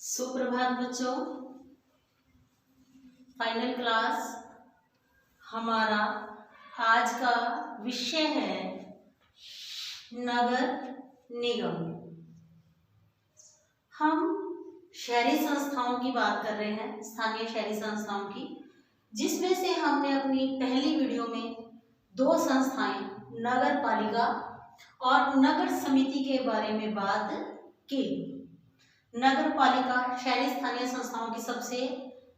सुप्रभात बच्चों। Final class हमारा आज का विषय है नगर निगम। हम शहरी संस्थाओं की बात कर रहे हैं, स्थानीय शहरी संस्थाओं की, जिसमें से हमने अपनी पहली वीडियो में दो संस्थाएं नगर पालिका और नगर समिति के बारे में बात की। नगर पालिका शहरी स्थानीय संस्थाओं की सबसे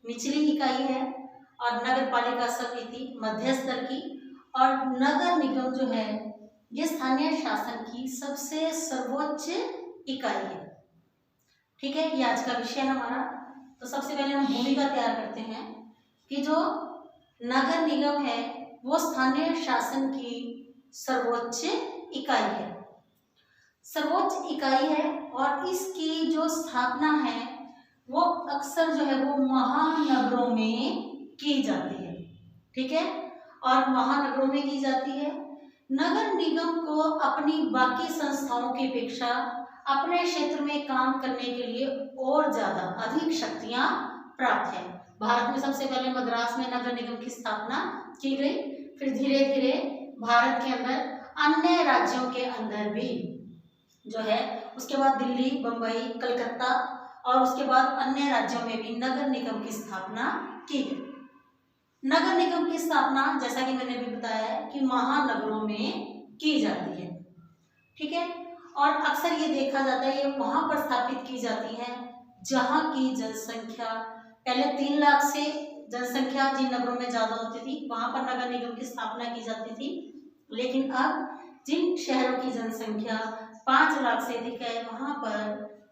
निचली इकाई है और नगर पालिका समिति मध्य स्तर की, और नगर निगम जो है ये स्थानीय शासन की सबसे सर्वोच्च इकाई है। ठीक है, ये आज का विषय हमारा। तो सबसे पहले हम भूमिका तैयार करते हैं कि जो नगर निगम है वो स्थानीय शासन की सर्वोच्च इकाई है, सर्वोच्च इकाई है, और इसकी जो स्थापना है वो अक्सर जो है वो महानगरों में की जाती है। ठीक है, और महानगरों में की जाती है। नगर निगम को अपनी बाकी संस्थाओं की अपेक्षा अपने क्षेत्र में काम करने के लिए और ज्यादा अधिक शक्तियां प्राप्त है। भारत में सबसे पहले मद्रास में नगर निगम की स्थापना की गई, फिर धीरे धीरे भारत के अंदर अन्य राज्यों के अंदर भी जो है, उसके बाद दिल्ली, बंबई, कलकत्ता और उसके बाद अन्य राज्यों में भी नगर निगम की स्थापना की गई। नगर निगम की स्थापना जैसा कि मैंने भी बताया है कि महानगरों में की जाती है। ठीक है, और अक्सर ये देखा जाता है ये वहां पर स्थापित की जाती है जहां की जनसंख्या पहले 3 लाख से जनसंख्या जिन नगरों में ज्यादा होती थी वहां पर नगर निगम की स्थापना की जाती थी, लेकिन अब जिन शहरों की जनसंख्या 5 लाख से अधिक है वहां पर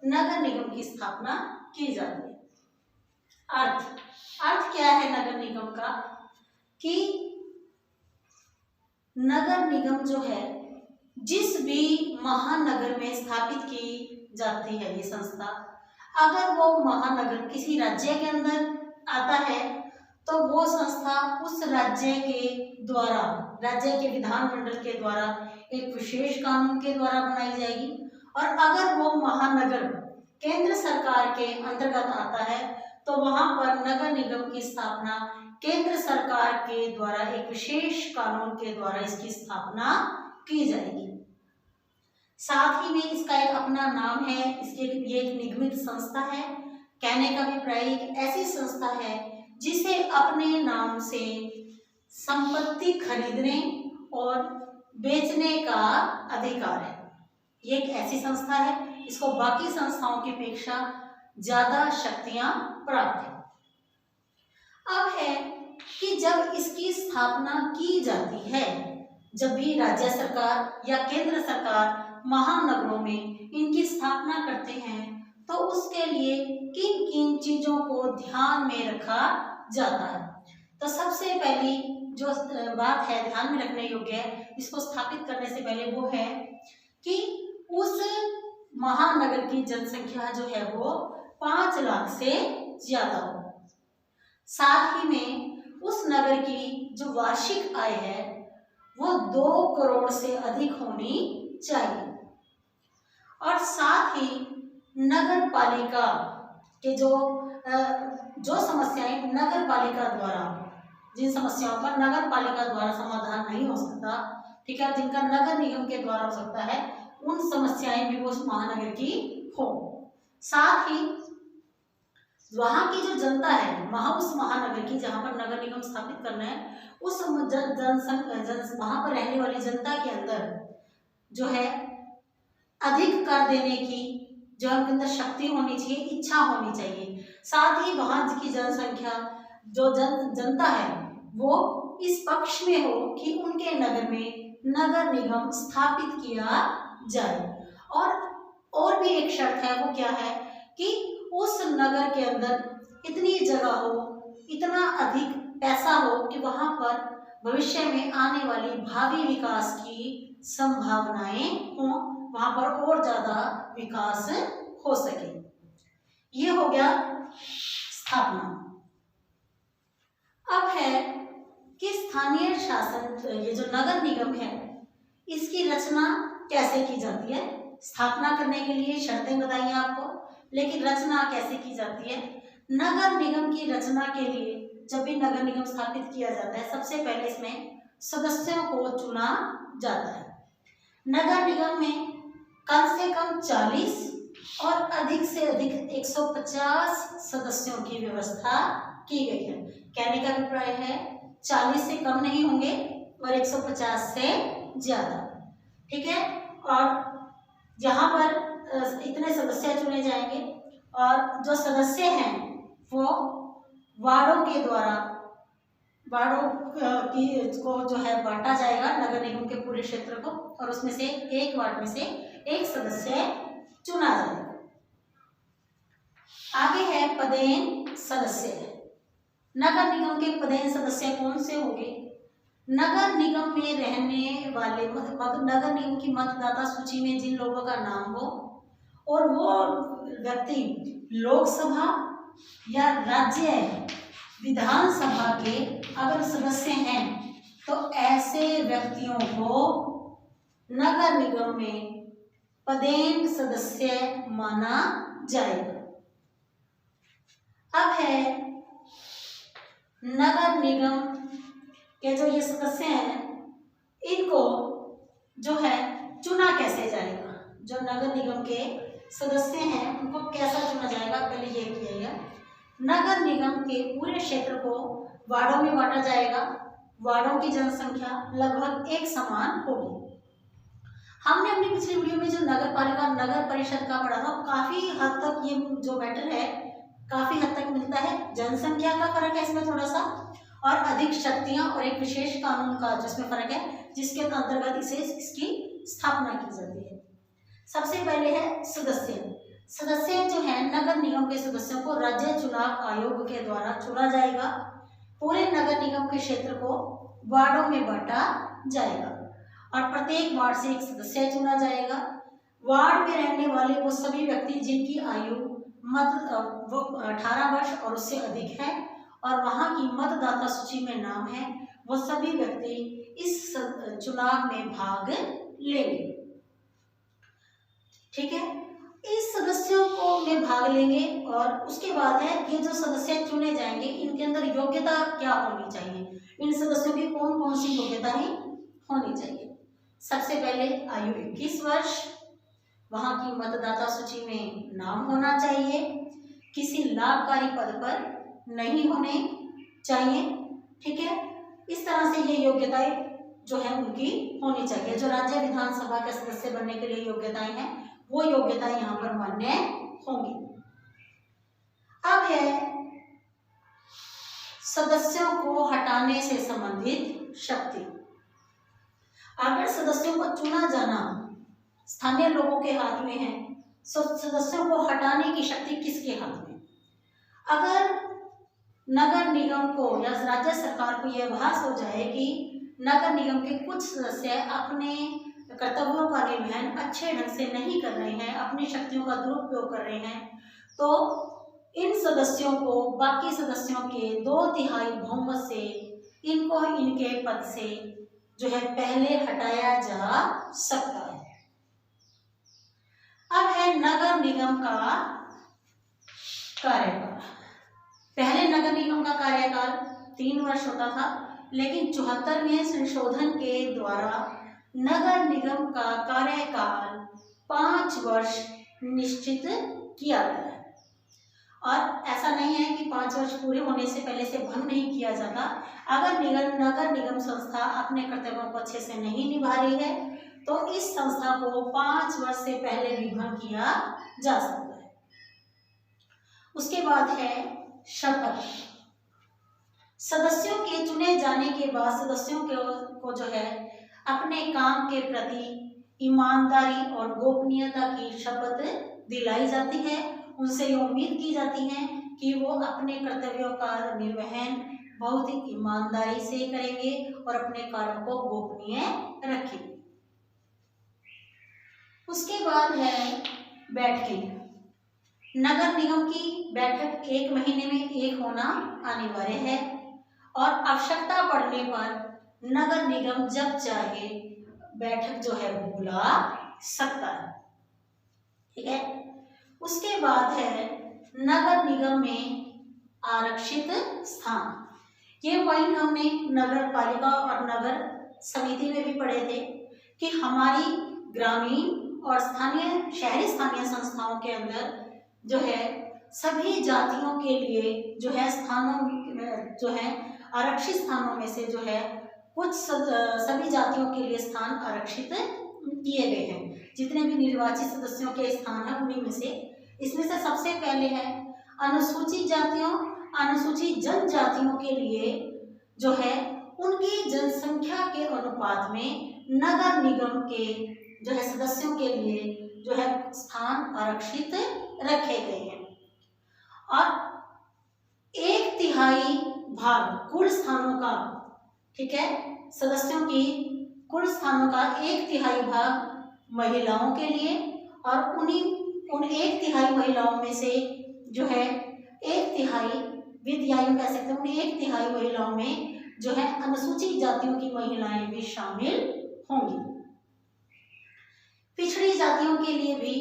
नगर निगम की स्थापना की जाती है। अर्थ क्या है नगर निगम का कि नगर निगम जो है जिस भी महानगर में स्थापित की जाती है ये संस्था, अगर वो महानगर किसी राज्य के अंदर आता है तो वो संस्था उस राज्य के द्वारा, राज्य के विधानमंडल के द्वारा एक विशेष कानून के द्वारा बनाई जाएगी। और अगर वो महानगर केंद्र सरकार के अंतर्गत आता है तो वहां पर नगर निगम की स्थापना केंद्र सरकार के द्वारा एक विशेष कानून के द्वारा इसकी स्थापना की जाएगी। साथ ही में इसका एक अपना नाम है, इसके ये एक निगमित संस्था है। कहने का अभिप्राय एक ऐसी संस्था है जिसे अपने नाम से संपत्ति खरीदने और बेचने का अधिकार है। ये एक ऐसी संस्था है, इसको बाकी संस्थाओं की अपेक्षा ज्यादा शक्तियां प्राप्त है। अब है कि जब इसकी स्थापना की जाती है, जब भी राज्य सरकार या केंद्र सरकार महानगरों में इनकी स्थापना करते हैं तो उसके लिए किन किन चीजों को ध्यान में रखा जाता है। तो सबसे पहली जो बात है ध्यान में रखने योग्य है इसको स्थापित करने से पहले वो है कि उस महानगर की जनसंख्या जो है वो 5 लाख से ज्यादा हो। साथ ही में उस नगर की जो वार्षिक आय है वो 2 करोड़ से अधिक होनी चाहिए। और साथ ही नगर पालिका के जो समस्याएं नगर पालिका द्वारा, जिन समस्याओं का नगर पालिका द्वारा समाधान नहीं हो सकता, ठीक है, जिनका नगर निगम के द्वारा हो सकता है, उन समस्याएं भी वो उस महानगर की हो। साथ ही वहां की जो जनता है उस महानगर की जहां पर नगर निगम स्थापित करना है, उस वहां पर रहने वाली जनता के अंदर जो है अधिक कर देने की जो उनके अंदर शक्ति होनी चाहिए, इच्छा होनी चाहिए। साथ ही वहां की जनसंख्या जो जनता है वो इस पक्ष में हो कि उनके नगर में नगर निगम स्थापित किया जाए। और भी एक शर्त है, वो क्या है कि उस नगर के अंदर इतनी जगह हो, इतना अधिक पैसा हो कि वहां पर भविष्य में आने वाली भावी विकास की संभावनाएं हों, वहां पर और ज्यादा विकास हो सके। ये हो गया स्थापना। अब है कि स्थानीय शासन, ये जो नगर निगम है इसकी रचना कैसे की जाती है। स्थापना करने के लिए शर्तें बताइए आपको। लेकिन रचना कैसे की जाती है? नगर निगम की रचना के लिए जब भी नगर निगम स्थापित किया जाता है, सबसे पहले इसमें सदस्यों को चुना जाता है। नगर निगम में कम से कम 40 और अधिक से अधिक 150 सदस्यों की व्यवस्था की गई है। कहने का अभिप्राय है 40 से कम नहीं होंगे और 150 से ज्यादा, ठीक है। और यहाँ पर इतने सदस्य चुने जाएंगे और जो सदस्य हैं वो वार्डों के द्वारा, वार्डों की को जो है बांटा जाएगा नगर निगम के पूरे क्षेत्र को, और उसमें से एक वार्ड में से एक सदस्य चुना जाएगा। आगे है पदेन सदस्य। नगर निगम के पदेन सदस्य कौन से होंगे? नगर निगम में रहने वाले, नगर निगम की मतदाता सूची में जिन लोगों का नाम हो और वो व्यक्ति लोकसभा या राज्य विधानसभा के अगर सदस्य हैं तो ऐसे व्यक्तियों को नगर निगम में पदेन सदस्य माना जाएगा। अब है नगर निगम के जो ये सदस्य हैं, इनको जो है चुना कैसे जाएगा? जो नगर निगम के सदस्य हैं उनको कैसा चुना जाएगा, पहले ये किया। नगर निगम के पूरे क्षेत्र को वार्डों में बांटा जाएगा। वार्डों की जनसंख्या लगभग एक समान होगी। हमने अपनी पिछली वीडियो में जो नगर पालिका नगर परिषद का पढ़ा था, काफी हद तक ये जो मैटर है काफी हद तक मिलता है। जनसंख्या का फर्क है इसमें थोड़ा सा, और अधिक शक्तियां और एक विशेष कानून का जिसमें फर्क है, जिसके अंतर्गत इसे इसकी स्थापना की जाती है। सबसे पहले है सदस्य। सदस्य जो है नगर निगम के सदस्यों को राज्य चुनाव आयोग के द्वारा चुना जाएगा। पूरे नगर निगम के क्षेत्र को वार्डों में बांटा जाएगा और प्रत्येक वार्ड से एक सदस्य चुना जाएगा। वार्ड में रहने वाले वो सभी व्यक्ति जिनकी आयु वो 18 वर्ष और उससे अधिक है और वहां की मतदाता सूची में नाम है, वो सभी व्यक्ति इस चुनाव में भाग लेंगे, ठीक है। इस सदस्यों को में भाग लेंगे और उसके बाद है ये जो सदस्य चुने जाएंगे, इनके अंदर योग्यता क्या होनी चाहिए? इन सदस्यों की कौन कौन सी योग्यताएं होनी चाहिए? सबसे पहले आयु 21 वर्ष, वहां की मतदाता सूची में नाम होना चाहिए, किसी लाभकारी पद पर नहीं होने चाहिए, ठीक है। इस तरह से ये योग्यताएं जो है उनकी होनी चाहिए। जो राज्य विधानसभा के सदस्य बनने के लिए योग्यताएं हैं वो योग्यताएं यहाँ पर मान्य होंगी। अब है सदस्यों को हटाने से संबंधित शक्ति। अगर सदस्यों को चुना जाना स्थानीय लोगों के हाथ में है, सदस्यों को हटाने की शक्ति किसके हाथ में? अगर नगर निगम को या राज्य सरकार को यह आभास हो जाए कि नगर निगम के कुछ सदस्य अपने कर्तव्यों का निर्वहन अच्छे ढंग से नहीं कर रहे हैं, अपनी शक्तियों का दुरुपयोग कर रहे हैं, तो इन सदस्यों को बाकी सदस्यों के 2/3 बहुमत से इनको इनके पद से जो है पहले हटाया जा सकता है। अब है नगर निगम का कार्यकाल। पहले नगर निगम का कार्यकाल 3 वर्ष होता था, लेकिन 74वें संशोधन के द्वारा नगर निगम का कार्यकाल 5 वर्ष निश्चित किया गया है। और ऐसा नहीं है कि 5 वर्ष पूरे होने से पहले से भंग नहीं किया जाता। अगर नगर निगम संस्था अपने कर्तव्यों को अच्छे से नहीं निभा रही है तो इस संस्था को 5 वर्ष से पहले भी भंग किया जा सकता है। उसके बाद है शपथ। सदस्यों के चुने जाने के बाद सदस्यों को जो है अपने काम के प्रति ईमानदारी और गोपनीयता की शपथ दिलाई जाती है। उनसे ये उम्मीद की जाती है कि वो अपने कर्तव्यों का निर्वहन बहुत ही ईमानदारी से करेंगे और अपने कार्यों को गोपनीय रखेंगे। उसके बाद है बैठकें। नगर निगम की बैठक 1 महीने में 1 होना अनिवार्य है और आवश्यकता पड़ने पर नगर निगम जब चाहे बैठक जो है बुला सकता है, ठीक है। उसके बाद है नगर निगम में आरक्षित स्थान। ये पॉइंट हमने नगर पालिका और नगर समिति में भी पढ़े थे कि हमारी ग्रामीण और शहरी स्थानीय संस्थाओं के अंदर जो है सभी जातियों के लिए जो है स्थानों जो है आरक्षित स्थानों में से जो है कुछ सभी जातियों के लिए स्थान आरक्षित किए गए हैं। जितने भी निर्वाचित सदस्यों के स्थान हैं उन्हीं में से इसमें से सबसे पहले है अनुसूचित जातियों अनुसूचित जनजातियों के लिए जो है उनकी जनसंख्या के अनुपात में नगर निगम के जो है सदस्यों के लिए जो है स्थान आरक्षित रखे गए हैं। और 1/3 भाग कुल स्थानों का, ठीक है, सदस्यों की कुल स्थानों का 1/3 भाग महिलाओं के लिए और उन 1/3 महिलाओं में से जो है 1/3 विद्यालयों कह सकते हैं, उन 1/3 महिलाओं में जो है अनुसूचित जातियों की महिलाएं भी शामिल होंगी। पिछड़ी जातियों के लिए भी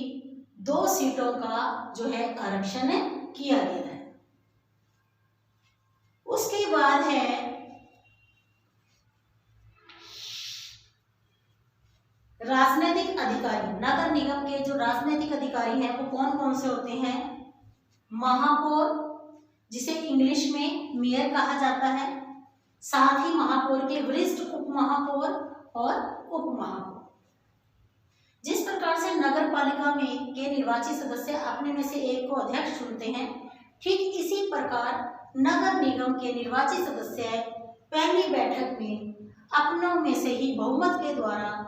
2 सीटों का जो है आरक्षण किया गया है। उसके बाद है राजनीतिक अधिकारी। नगर निगम के जो राजनीतिक अधिकारी हैं वो कौन कौन से होते हैं? महापौर, जिसे इंग्लिश में मेयर कहा जाता है, साथ ही महापौर के वरिष्ठ उप महापौर और उप महापौर। जिस प्रकार से नगर पालिका में के निर्वाचित सदस्य अपने में से एक को अध्यक्ष चुनते हैं, ठीक इसी प्रकार नगर निगम के निर्वाचित सदस्य पहली बैठक में अपनों में से ही बहुमत के द्वारा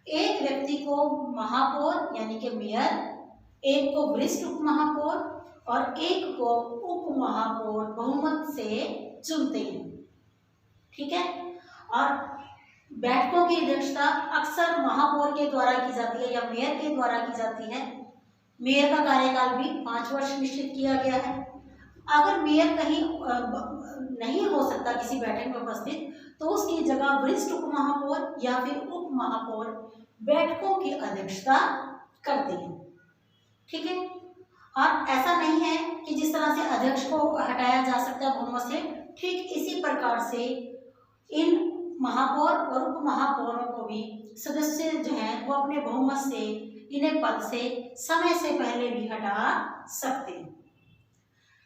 एक व्यक्ति को महापौर यानी कि मेयर, एक को वरिष्ठ उप महापौर और एक को उप महापौर बहुमत से चुनते हैं। ठीक है। और बैठकों की अध्यक्षता अक्सर महापौर के द्वारा की जाती है या मेयर के द्वारा की जाती है। मेयर का कार्यकाल भी 5 वर्ष निश्चित किया गया है। अगर मेयर कहीं नहीं हो सकता किसी बैठक में उपस्थित, तो उसकी जगह वरिष्ठ उप महापौर या फिर उप महापौर बैठकों की अध्यक्षता करते हैं। ठीक है। और ऐसा नहीं है कि जिस तरह से अध्यक्ष को हटाया जा सकता है बहुमत से, ठीक इसी प्रकार से इन महापौर और उप महापौरों को भी सदस्य जो हैं वो अपने बहुमत से इन्हें पद से समय से पहले भी हटा सकते हैं।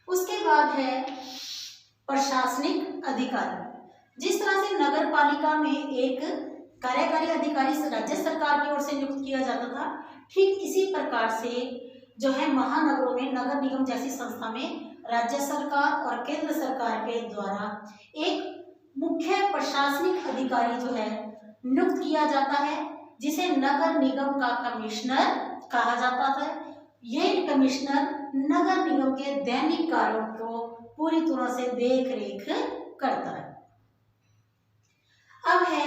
उसके बाद है प्रशासनिक अधिकारी। जिस तरह से नगर पालिका में एक कार्यकारी अधिकारी राज्य सरकार की ओर से नियुक्त किया जाता था, ठीक इसी प्रकार से जो है महानगरों में नगर निगम जैसी संस्था में राज्य सरकार और केंद्र सरकार के द्वारा एक मुख्य प्रशासनिक अधिकारी जो है नियुक्त किया जाता है, जिसे नगर निगम का कमिश्नर कहा जाता है। ये कमिश्नर नगर निगम के दैनिक कार्यों को पूरी तरह से देख रेख करता है। अब है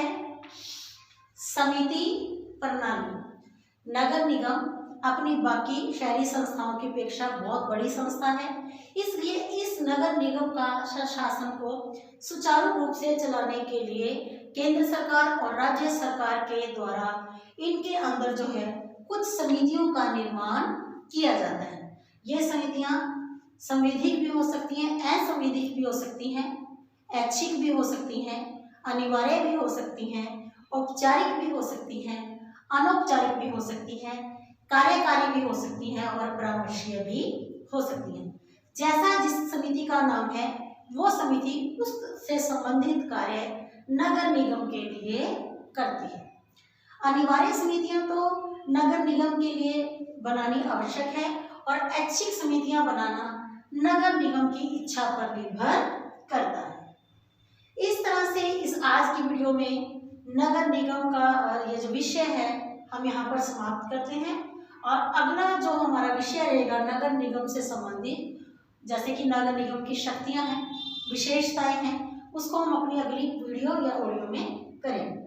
समिति प्रणाली। नगर निगम अपनी बाकी शहरी संस्थाओं की अपेक्षा बहुत बड़ी संस्था है, इसलिए इस नगर निगम का शासन को सुचारू रूप से चलाने के लिए केंद्र सरकार और राज्य सरकार के द्वारा इनके अंदर जो है कुछ समितियों का निर्माण किया जाता है। ये समितियां संवैधानिक भी हो सकती हैं, असंवैधानिक भी हो सकती हैं, ऐच्छिक भी हो सकती हैं, अनिवार्य भी हो सकती हैं, औपचारिक भी हो सकती हैं, अनौपचारिक भी हो सकती हैं, कार्यकारी भी हो सकती हैं और परामर्शीय भी हो सकती हैं। जैसा जिस समिति का नाम है वो समिति उससे संबंधित कार्य नगर निगम के लिए करती है। अनिवार्य समितियां तो नगर निगम के लिए बनानी आवश्यक है और ऐच्छिक समितियां बनाना नगर निगम की इच्छा पर निर्भर करता है। इस तरह से इस आज की वीडियो में नगर निगम का ये जो विषय है हम यहाँ पर समाप्त करते हैं और अगला जो हमारा विषय रहेगा नगर निगम से संबंधित, जैसे कि नगर निगम की शक्तियां हैं, विशेषताएं हैं, उसको हम अपनी अगली वीडियो या ऑडियो में करेंगे।